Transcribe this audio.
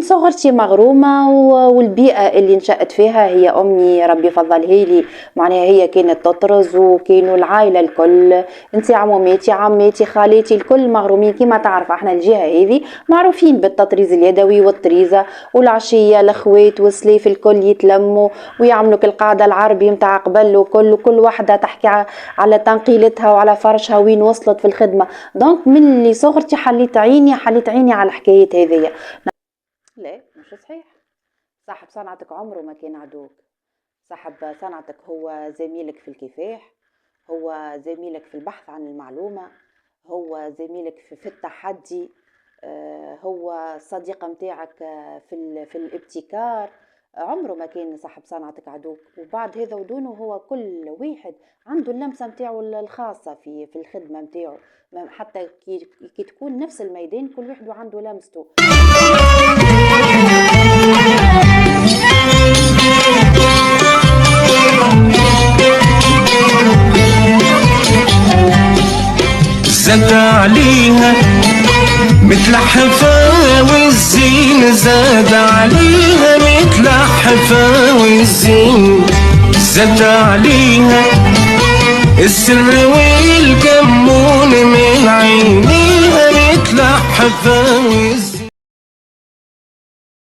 صغرتي مغرومة والبيئة اللي نشأت فيها هي أمي ربي فضلها لي، معناها هي كانت تطرز وكانوا العائلة الكل، انت عموماتي عماتي خالاتي الكل مغرومين كيما تعرف احنا الجهة هذه معروفين بالتطريز اليدوي والطريزة، والعشية الأخوات والسلاف الكل يتلموا ويعملوا القاعدة العربي متاع قبل وكل واحدة تحكي على تنقيلتها وعلى فرشها وين وصلت في الخدمة. دونك من اللي صغرتي حليت عيني على الحكايات هذيا. لا مش صحيح، صاحب صنعتك عمره ما كان عدوك، صاحب صنعتك هو زميلك في الكفاح، هو زميلك في البحث عن المعلومة، هو زميلك في التحدي، هو صديق متاعك في الابتكار. عمره ما كان صاحب صنعتك عدوك. وبعد هذا ودونه هو كل واحد عنده اللمسة متاعه الخاصة في الخدمة متاعه، حتى كي تكون نفس الميدان كل واحد عنده لمسته. زاد عليها متلحفة والزين، زاد عليها متلحفة والزين، زاد عليها السر والكمون من عينيها متلحفة والزين.